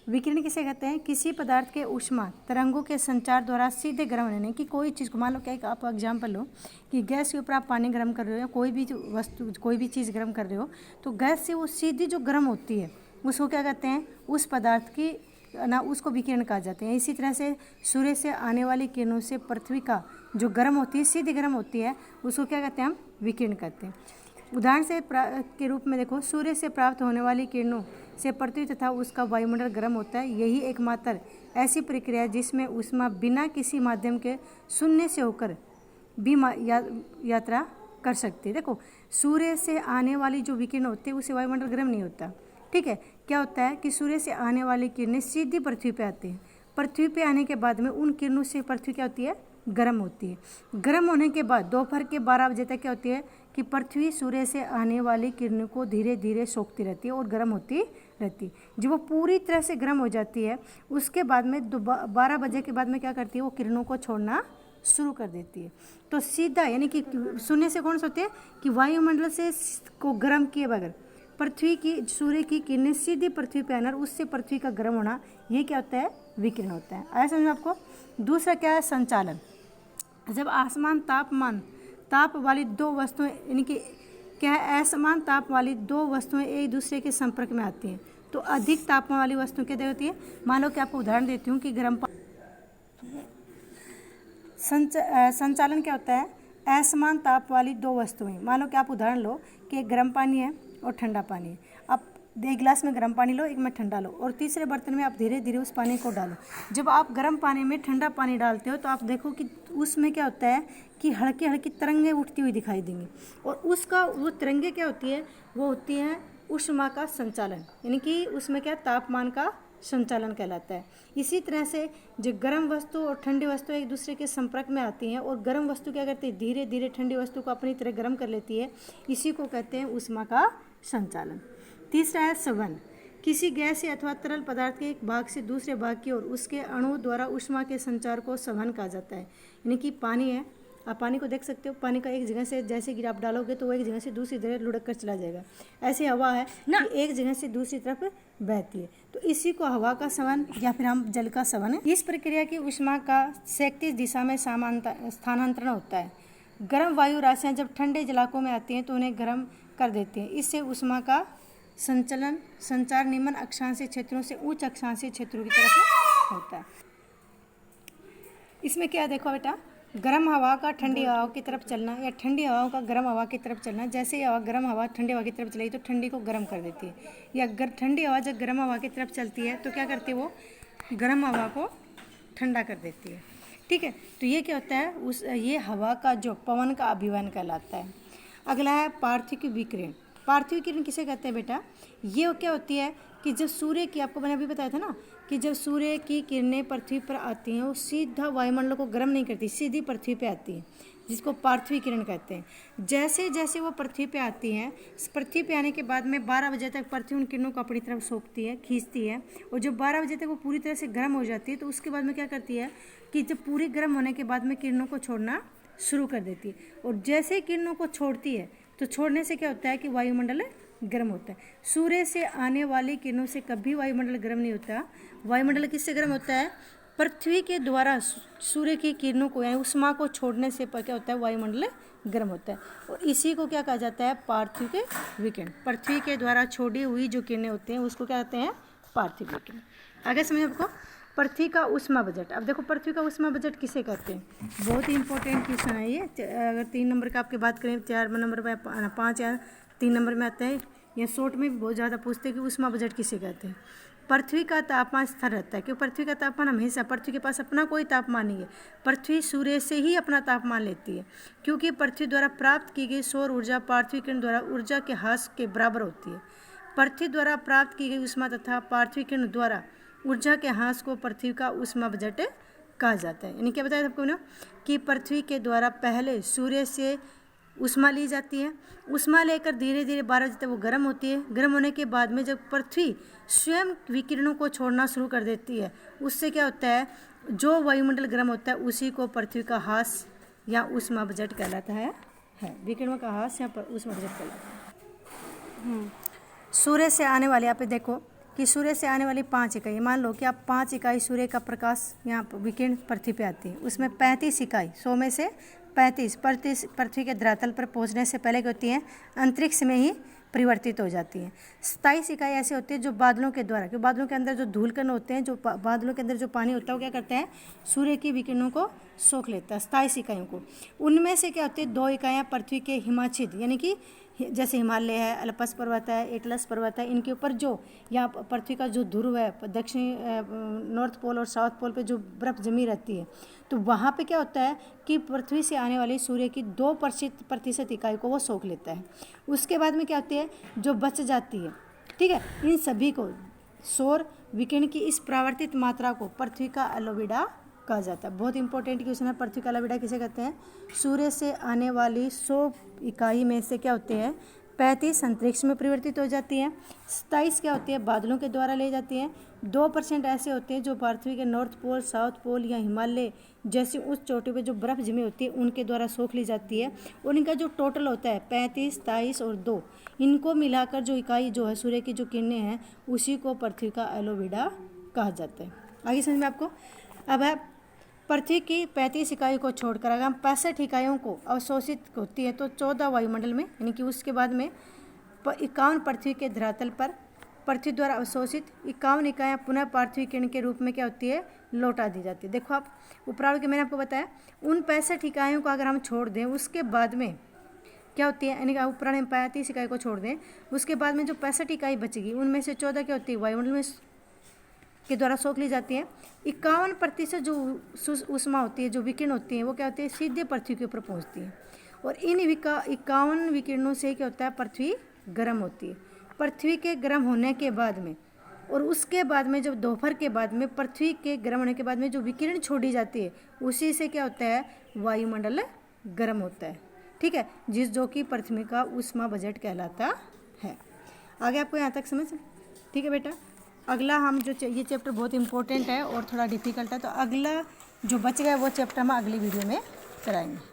विकिरण किसे कहते हैं? किसी पदार्थ के ऊष्मा तरंगों के संचार द्वारा सीधे गर्म होने की कोई चीज़ को, मान लो क्या, आप एग्जाम्पल लो कि गैस के ऊपर आप पानी गर्म कर रहे हो या कोई भी वस्तु, कोई भी चीज़ गर्म कर रहे हो, तो गैस से वो सीधी जो गर्म होती है उसको क्या कहते हैं? उस पदार्थ की ना, उसको विकिरण कहा जाते हैं। इसी तरह से सूर्य से आने वाली किरणों से पृथ्वी का जो गर्म होती है, सीधी गर्म होती है, उसको क्या कहते हैं? हम विकिरण कहते हैं। उदाहरण से के रूप में देखो, सूर्य से प्राप्त होने वाली किरणों से पृथ्वी तथा उसका वायुमंडल गर्म होता है। यही एकमात्र ऐसी प्रक्रिया है जिसमें ऊष्मा बिना किसी माध्यम के शून्य से होकर भी यात्रा कर सकती है। देखो, सूर्य से आने वाली जो विकिरण होती है उससे वायुमंडल गर्म नहीं होता, ठीक है। क्या होता है कि सूर्य से आने वाली किरणें सीधी पृथ्वी पे आती हैं। पृथ्वी पे आने के बाद में उन किरणों से पृथ्वी क्या होती है? गर्म होती है। गर्म होने के बाद दोपहर के 12 बजे तक क्या होती है कि पृथ्वी सूर्य से आने वाली किरणों को धीरे धीरे सोखती रहती है और गर्म होती रहती है। जब वो पूरी तरह से गर्म हो जाती है, उसके बाद में 12 बजे के बाद में क्या करती है? वो किरणों को छोड़ना शुरू कर देती है। तो सीधा यानी कि शून्य से कौन सा होते हैं कि वायुमंडल से को गर्म किए बगैर पृथ्वी की, सूर्य की किरणें सीधी पृथ्वी पर आना, उससे पृथ्वी का गर्म होना, ये क्या होता है? विकिरण होता है। आया समझ में आपको? दूसरा क्या है? संचालन। जब आसमान ताप वाली दो वस्तुएं, यानी कि क्या है, असमान ताप वाली दो वस्तुएं एक दूसरे के संपर्क में आती हैं तो अधिक तापमान वाली वस्तु क्या होती है? मान लो कि आपको उदाहरण देती हूँ कि गर्म संचालन क्या होता है? असमान ताप वाली दो वस्तुएं, मान लो कि आप उदाहरण लो कि एक गर्म पानी है और ठंडा पानी है। आप एक गिलास में गर्म पानी लो, एक में ठंडा लो, और तीसरे बर्तन में आप धीरे धीरे उस पानी को डालो। जब आप गर्म पानी में ठंडा पानी डालते हो तो आप देखो कि उसमें क्या होता है कि हल्की हल्की तरंगें उठती हुई दिखाई देंगी, और उसका वो तरंगें क्या होती है? वो होती है ऊष्मा का संचालन, यानी कि उसमें क्या, तापमान का संचालन कहलाता है। इसी तरह से जो गर्म वस्तु और ठंडी वस्तु एक दूसरे के संपर्क में आती हैं, और गर्म वस्तु क्या करती है? धीरे धीरे ठंडी वस्तु को अपनी तरह गर्म कर लेती है। इसी को कहते हैं ऊष्मा का संचालन। तीसरा है संवहन। किसी गैस या अथवा तरल पदार्थ के एक भाग से दूसरे भाग की ओर उसके अणुओं द्वारा ऊष्मा के संचार को संवहन कहा जाता है। यानी कि पानी है, आप पानी को देख सकते हो, पानी का एक जगह से जैसे कि आप डालोगे तो वो एक जगह से दूसरी जगह लुढ़क कर चला जाएगा। ऐसे हवा है कि एक जगह से दूसरी तरफ बहती है, तो इसी को हवा का संवहन या फिर हम जल का संवहन। इस प्रक्रिया की ऊष्मा का क्षैतिज दिशा में स्थानांतरण होता है। गर्म वायु राशियाँ जब ठंडे इलाकों में आती हैं तो उन्हें गर्म कर देती हैं। इससे ऊष्मा का संचार निम्न अक्षांशीय क्षेत्रों से उच्च अक्षांशीय क्षेत्रों की तरफ होता है। इसमें क्या देखो बेटा, गर्म हवा का ठंडी हवा की तरफ चलना या ठंडी हवा का गर्म हवा की तरफ चलना। जैसे ही गर्म हवा ठंडी हवा की तरफ चलेगी तो ठंडी को गर्म कर देती है, या ठंडी हवा जब गर्म हवा की तरफ चलती है तो क्या करती है? वो गर्म हवा को ठंडा कर देती है, ठीक है। तो ये क्या होता है? ये हवा का जो पवन का अभिवहन कहलाता है। अगला है पार्थिव विकिरण। पार्थिव विकिरण किसे कहते हैं बेटा? ये क्या होती है कि जब सूर्य की, आपको मैंने अभी बताया था ना कि जब सूर्य की किरणें पृथ्वी पर आती हैं वो सीधा वायुमंडल को गर्म नहीं करती, सीधी पृथ्वी पे आती हैं, जिसको पार्थिव किरण कहते हैं। जैसे जैसे वो पृथ्वी पे आती हैं, पृथ्वी पे आने के बाद में 12 बजे तक पृथ्वी उन किरणों को अपनी तरफ सोखती है, खींचती है, और जब 12 बजे तक वो पूरी तरह से गर्म हो जाती है तो उसके बाद में क्या करती है कि जब पूरी गर्म होने के बाद में किरणों को छोड़ना शुरू कर देती है। और जैसे किरणों को छोड़ती है तो छोड़ने से क्या होता है कि वायुमंडल गर्म होता है। सूर्य से आने वाली किरणों से कभी वायुमंडल गर्म नहीं होता। वायुमंडल किससे गर्म होता है? पृथ्वी के द्वारा सूर्य की किरणों को यानी ऊष्मा को छोड़ने से क्या होता है? वायुमंडल गर्म होता है, और इसी को क्या कहा जाता है? पार्थिव के विकिरण। पृथ्वी के द्वारा छोड़ी हुई जो किरणें होती हैं उसको क्या कहते हैं? पार्थिव विकिरण। आगे समझ आपको? पृथ्वी का ऊष्मा बजट। अब देखो पृथ्वी का ऊष्मा बजट किसे कहते हैं? बहुत ही इंपॉर्टेंट क्वेश्चन है ये। अगर 3 नंबर का आपकी बात करें, 4 नंबर में 5 या 3 नंबर में आता है, या शॉर्ट में भी बहुत ज़्यादा पूछते हैं कि ऊष्मा बजट किसे कहते हैं। पृथ्वी का तापमान स्थिर रहता है, क्योंकि पृथ्वी का तापमान हमेशा, पृथ्वी के पास अपना कोई तापमान नहीं है। पृथ्वी सूर्य से ही अपना तापमान लेती है, क्योंकि पृथ्वी द्वारा प्राप्त की गई सौर ऊर्जा पार्थिव किरण द्वारा ऊर्जा के ह्रास के बराबर होती है। पृथ्वी द्वारा प्राप्त की गई ऊष्मा तथा पार्थिव किरण द्वारा ऊर्जा के ह्रास को पृथ्वी का ऊष्मा बजट कहा जाता है। यानी क्या बताया आपको ना कि पृथ्वी के द्वारा पहले सूर्य से ऊष्मा ली जाती है, ऊष्मा लेकर धीरे धीरे 12 बजे तक वो गर्म होती है। गर्म होने के बाद में जब पृथ्वी स्वयं विकिरणों को छोड़ना शुरू कर देती है, उससे क्या होता है? जो वायुमंडल गर्म होता है उसी को पृथ्वी का ह्रास या ऊष्मा बजट कहलाता है। विकिरणों का ह्रास या ऊष्मा बजट कहलाता है। सूर्य से आने वाली, यहाँ पे देखो कि सूर्य से आने वाली 5 इकाई, मान लो कि आप 5 इकाई सूर्य का प्रकाश यहाँ विकिरण पृथ्वी पे आती है, उसमें 35 इकाई 100 में से 35 पृथ्वी के धरातल पर पहुँचने से पहले क्या होती हैं, अंतरिक्ष में ही परिवर्तित हो जाती हैं। 27 इकाई ऐसे होती है जो बादलों के द्वारा, क्योंकि बादलों के अंदर जो धूलकण होते हैं, जो बादलों के अंदर जो पानी होता है वो क्या करता है, सूर्य की विकिरणों को सोख लेता है, 27 इकाइयों को। उनमें से क्या होती है, 2 इकाइयाँ पृथ्वी के हिमाच्छिद, यानी कि जैसे हिमालय है, अल्पस पर्वत है, एटलस पर्वत है, इनके ऊपर जो यहाँ पृथ्वी का जो ध्रुव है, दक्षिणी नॉर्थ पोल और साउथ पोल पे जो बर्फ जमी रहती है, तो वहाँ पे क्या होता है कि पृथ्वी से आने वाली सूर्य की 2% इकाई को वो सोख लेता है। उसके बाद में क्या होती है, जो बच जाती है, ठीक है, इन सभी को सौर विकिरण की इस परावर्तित मात्रा को पृथ्वी का अलोविडा कहा जाता है। बहुत इंपॉर्टेंट क्वेश्चन है, पृथ्वी का अलोविडा किसे कहते हैं, सूर्य से आने वाली 100 इकाई में से क्या होते हैं, 35 अंतरिक्ष में परिवर्तित हो जाती हैं, 27 क्या होती है, बादलों के द्वारा ले जाती हैं, 2% ऐसे होते हैं जो पृथ्वी के नॉर्थ पोल, साउथ पोल या हिमालय जैसी उस चोटी पे जो बर्फ जमी होती है उनके द्वारा सोख ली जाती है, और इनका जो टोटल होता है 35, 23 और 2, इनको मिलाकर जो इकाई जो है सूर्य की जो किरणें हैं उसी को पृथ्वी का अलोविडा कहा जाता है। आगे समझ में आपको। अब है पृथ्वी की 35 इकाई को छोड़कर अगर हम 65 इकाइयों को अवशोषित होती है तो 14 वायुमंडल में, यानी कि उसके बाद में 51 पृथ्वी के धरातल पर पृथ्वी द्वारा अवशोषित 51 इकाइयाँ पुनः पृथ्वी किरण के रूप में क्या होती है, लौटा दी जाती है। देखो आप ऊपर के मैंने आपको बताया, उन 65 इकाइयों को अगर हम छोड़ दें उसके बाद में क्या होती है, यानी कि ऊपर हम 35 इकाई को छोड़ दें उसके बाद में जो 65 इकाई बचेगी उनमें से 14 क्या होती है, वायुमंडल में के द्वारा सोख ली जाती है। 51% जो ऊष्मा होती है, जो विकिरण होती है, वो क्या होती है, सीधे पृथ्वी के ऊपर पहुंचती है, और इन 51 विकिरणों से क्या होता है, पृथ्वी गर्म होती है। पृथ्वी के गर्म होने के बाद में और उसके बाद में जब दोपहर के बाद में पृथ्वी के गर्म होने के बाद में जो विकिरण छोड़ी जाती है उसी से क्या होता है, वायुमंडल गर्म होता है, ठीक है, जो कि पृथ्वी का ऊष्मा बजट कहलाता है। आगे आपको यहाँ तक समझ, ठीक है बेटा। अगला हम जो ये चैप्टर बहुत इंपॉर्टेंट है और थोड़ा डिफिकल्ट है, तो अगला जो बच गया वो चैप्टर हम अगली वीडियो में कराएंगे।